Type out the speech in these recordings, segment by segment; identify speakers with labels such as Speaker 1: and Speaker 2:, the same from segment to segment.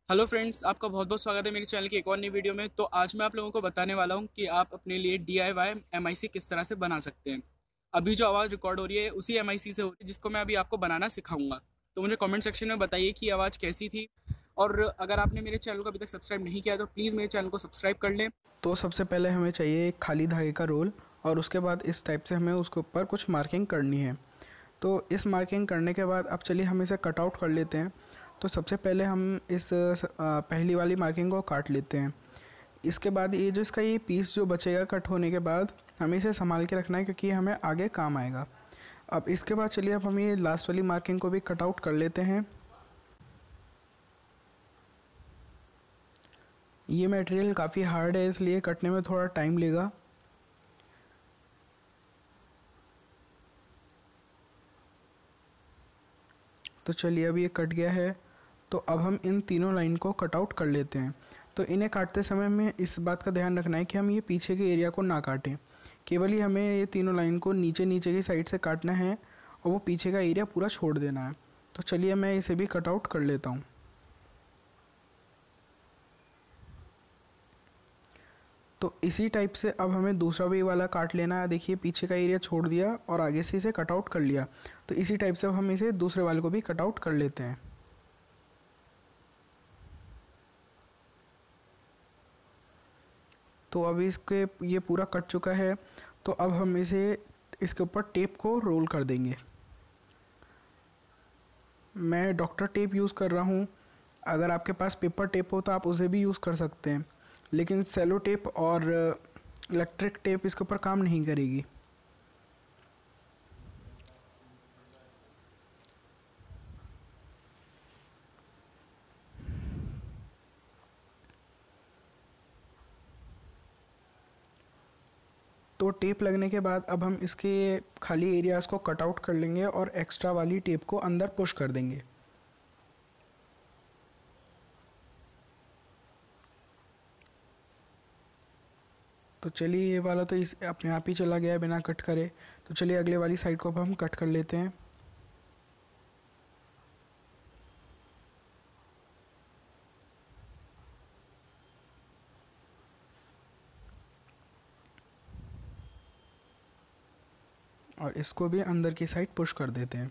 Speaker 1: Hello friends, आपका बहुत बहुत स्वागत है मेरे चैनल की एक और नई वीडियो में। तो आज मैं आप लोगों को बताने वाला हूं कि आप अपने लिए DIY MIC किस तरह से बना सकते हैं। अभी जो आवाज़ रिकॉर्ड हो रही है उसी MIC से हो रही है जिसको मैं अभी आपको बनाना सिखाऊंगा। तो मुझे कमेंट सेक्शन में बताइए कि आवाज़ कैसी थी। और अगर आपने मेरे चैनल को अभी तक सब्सक्राइब नहीं किया तो प्लीज़ मेरे चैनल को सब्सक्राइब कर लें।
Speaker 2: तो सबसे पहले हमें चाहिए एक खाली धागे का रोल और उसके बाद इस टाइप से हमें उसके ऊपर कुछ मार्किंग करनी है। तो इस मार्किंग करने के बाद अब चलिए हम इसे कट आउट कर लेते हैं। तो सबसे पहले हम इस पहली वाली मार्किंग को काट लेते हैं। इसके बाद ये जो इसका ये पीस जो बचेगा कट होने के बाद हमें इसे संभाल के रखना है क्योंकि ये हमें आगे काम आएगा। अब इसके बाद चलिए अब हम ये लास्ट वाली मार्किंग को भी कट आउट कर लेते हैं। ये मटेरियल काफ़ी हार्ड है इसलिए कटने में थोड़ा टाइम लेगा। तो चलिए अब ये कट गया है। तो अब हम इन तीनों लाइन को कट आउट कर लेते हैं। तो इन्हें काटते समय हमें इस बात का ध्यान रखना है कि हम ये पीछे के एरिया को ना काटें। केवल ही हमें ये तीनों लाइन को नीचे नीचे की साइड से काटना है और वो पीछे का एरिया पूरा छोड़ देना है। तो चलिए मैं इसे भी कट आउट कर लेता हूँ। तो इसी टाइप से अब हमें दूसरा भी वाला काट लेना है। देखिए पीछे का एरिया छोड़ दिया और आगे से इसे कट आउट कर लिया। तो इसी टाइप से अब हम इसे दूसरे वाले को भी कट आउट कर लेते हैं। तो अब इसके ये पूरा कट चुका है। तो अब हम इसे इसके ऊपर टेप को रोल कर देंगे। मैं डॉक्टर टेप यूज़ कर रहा हूँ। अगर आपके पास पेपर टेप हो तो आप उसे भी यूज़ कर सकते हैं, लेकिन सेलो टेप और इलेक्ट्रिक टेप इसके ऊपर काम नहीं करेगी। तो टेप लगने के बाद अब हम इसके खाली एरियाज़ को कट आउट कर लेंगे और एक्स्ट्रा वाली टेप को अंदर पुश कर देंगे। तो चलिए ये वाला तो इस अपने आप ही चला गया है बिना कट करे। तो चलिए अगले वाली साइड को अब हम कट कर लेते हैं। और इसको भी अंदर की साइड पुश कर देते हैं।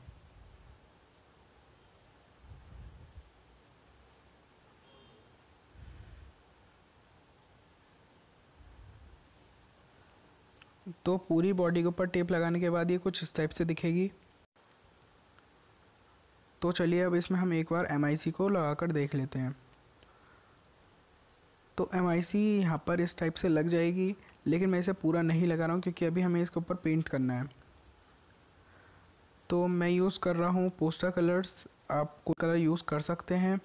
Speaker 2: तो पूरी बॉडी के ऊपर टेप लगाने के बाद ये कुछ इस टाइप से दिखेगी। तो चलिए अब इसमें हम एक बार MIC को लगा कर देख लेते हैं। तो MIC यहाँ पर इस टाइप से लग जाएगी, लेकिन मैं इसे पूरा नहीं लगा रहा हूँ क्योंकि अभी हमें इसके ऊपर पेंट करना है। तो मैं यूज़ कर रहा हूँ पोस्टर कलर्स। आप कोई कलर यूज़ कर सकते हैं।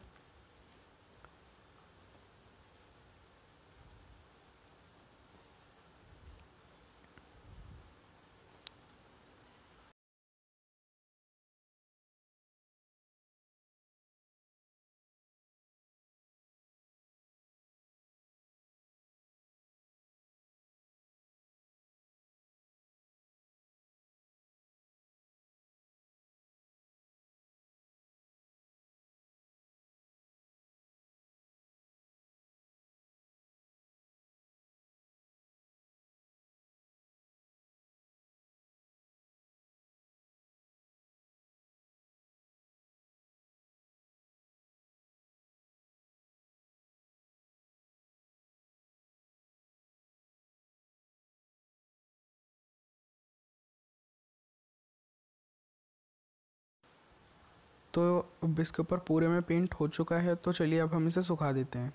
Speaker 2: तो अब इसके ऊपर पूरे में पेंट हो चुका है। तो चलिए अब हम इसे सुखा देते हैं।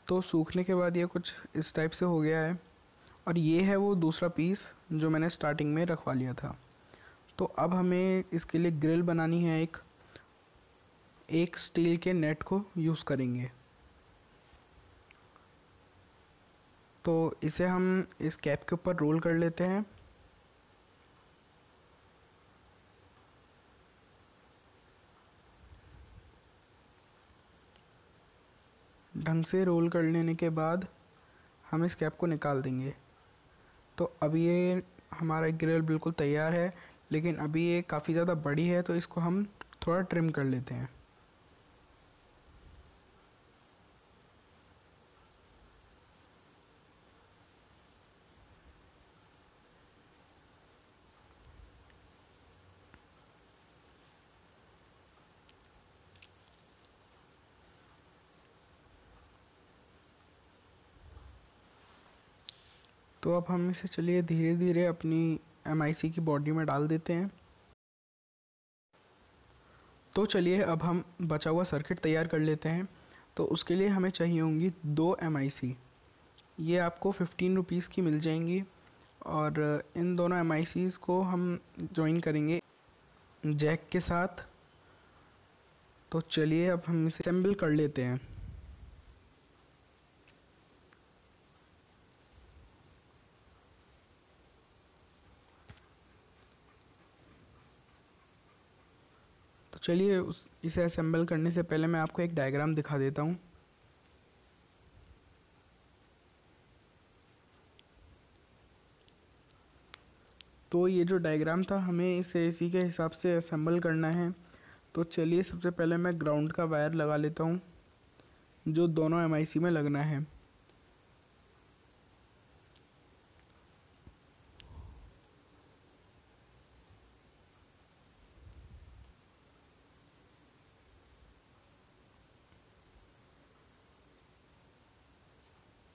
Speaker 2: तो सूखने के बाद ये कुछ इस टाइप से हो गया है। और ये है वो दूसरा पीस जो मैंने स्टार्टिंग में रखवा लिया था। तो अब हमें इसके लिए ग्रिल बनानी है। एक स्टील के नेट को यूज़ करेंगे। तो इसे हम इस कैप के ऊपर रोल कर लेते हैं। ढंग से रोल कर लेने के बाद हम इस कैप को निकाल देंगे। तो अब ये हमारा ग्रिल बिल्कुल तैयार है, लेकिन अभी ये काफ़ी ज़्यादा बड़ी है तो इसको हम थोड़ा ट्रिम कर लेते हैं। तो अब हम इसे चलिए धीरे धीरे अपनी MIC की बॉडी में डाल देते हैं। तो चलिए अब हम बचा हुआ सर्किट तैयार कर लेते हैं। तो उसके लिए हमें चाहिए होंगी 2 MIC। ये आपको 15 रुपीज़ की मिल जाएंगी और इन दोनों MICs को हम ज्वाइन करेंगे जैक के साथ। तो चलिए अब हम इसे असेंबल कर लेते हैं। तो चलिए इसे असेंबल करने से पहले मैं आपको एक डायग्राम दिखा देता हूँ। तो ये जो डायग्राम था हमें इसे इसी के हिसाब से असेंबल करना है। तो चलिए सबसे पहले मैं ग्राउंड का वायर लगा लेता हूँ जो दोनों MIC में लगना है।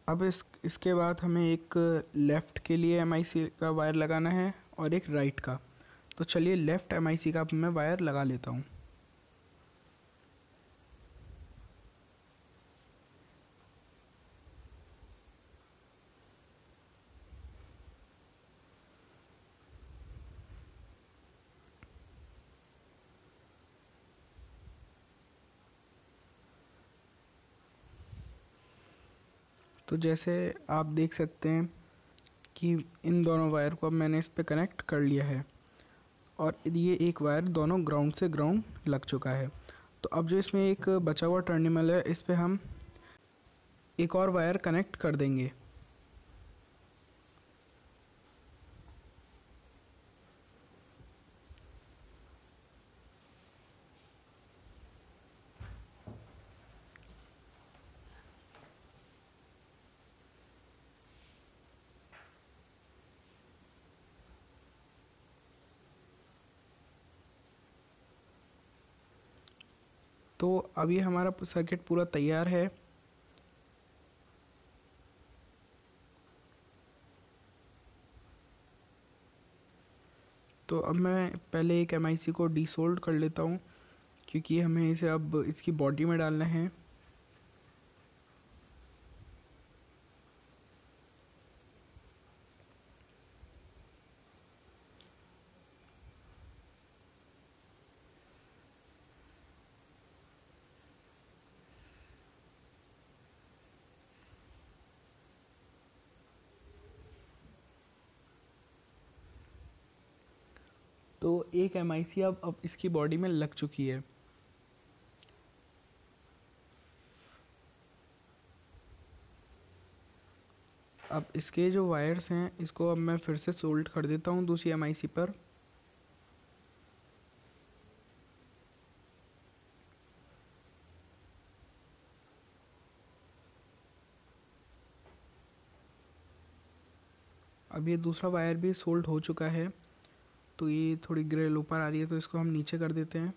Speaker 2: अब इसके बाद हमें एक लेफ़्ट के लिए MIC का वायर लगाना है और एक राइट का। तो चलिए लेफ़्ट MIC का मैं वायर लगा लेता हूँ। तो जैसे आप देख सकते हैं कि इन दोनों वायर को अब मैंने इस पे कनेक्ट कर लिया है और ये एक वायर दोनों ग्राउंड से ग्राउंड लग चुका है। तो अब जो इसमें एक बचा हुआ टर्मिनल है इस पे हम एक और वायर कनेक्ट कर देंगे। तो अभी हमारा सर्किट पूरा तैयार है। तो अब मैं पहले एक MIC को डीसोल्ड कर लेता हूँ क्योंकि हमें इसे अब इसकी बॉडी में डालना है। तो एक MIC अब इसकी बॉडी में लग चुकी है। अब इसके जो वायर्स हैं इसको अब मैं फिर से सोल्ड कर देता हूँ दूसरी MIC पर। अब ये दूसरा वायर भी सोल्ड हो चुका है। तो ये थोड़ी ग्रेल ऊपर आ रही है तो इसको हम नीचे कर देते हैं।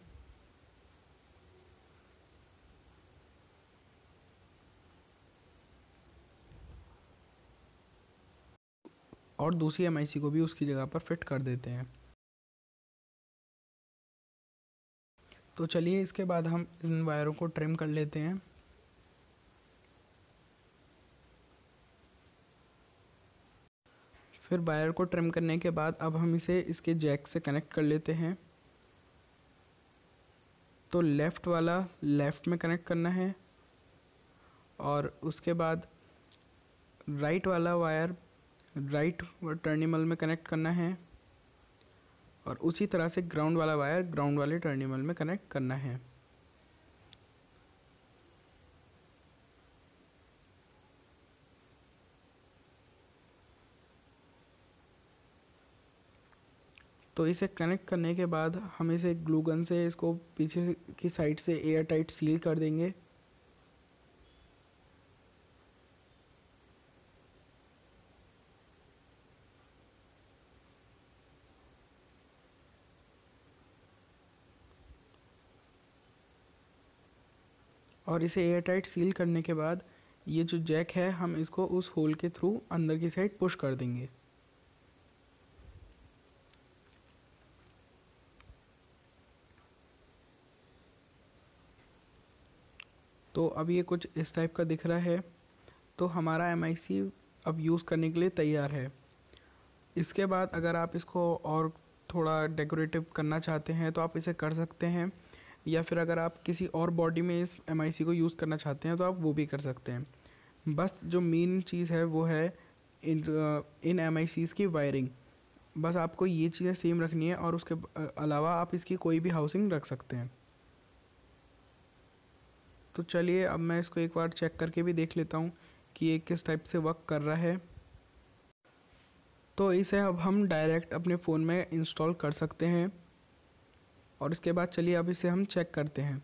Speaker 2: और दूसरी MIC को भी उसकी जगह पर फिट कर देते हैं। तो चलिए इसके बाद हम इन वायरों को ट्रिम कर लेते हैं। फिर वायर को ट्रिम करने के बाद अब हम इसे इसके जैक से कनेक्ट कर लेते हैं। तो लेफ़्ट वाला लेफ़्ट में कनेक्ट करना है और उसके बाद राइट वाला वायर राइट टर्मिनल में कनेक्ट करना है और उसी तरह से ग्राउंड वाला वायर ग्राउंड वाले टर्मिनल में कनेक्ट करना है। तो इसे कनेक्ट करने के बाद हम इसे ग्लू गन से इसको पीछे की साइड से एयर टाइट सील कर देंगे। और इसे एयर टाइट सील करने के बाद ये जो जैक है हम इसको उस होल के थ्रू अंदर की साइड पुश कर देंगे। तो अब ये कुछ इस टाइप का दिख रहा है। तो हमारा MIC अब यूज़ करने के लिए तैयार है। इसके बाद अगर आप इसको और थोड़ा डेकोरेटिव करना चाहते हैं तो आप इसे कर सकते हैं, या फिर अगर आप किसी और बॉडी में इस MIC को यूज़ करना चाहते हैं तो आप वो भी कर सकते हैं। बस जो मेन चीज़ है वो है इन MICs की वायरिंग। बस आपको ये चीज़ें सेम रखनी है और उसके अलावा आप इसकी कोई भी हाउसिंग रख सकते हैं। तो चलिए अब मैं इसको एक बार चेक करके भी देख लेता हूँ कि ये किस टाइप से वर्क कर रहा है। तो इसे अब हम डायरेक्ट अपने फ़ोन में इंस्टॉल कर सकते हैं और इसके बाद चलिए अब इसे हम चेक करते हैं।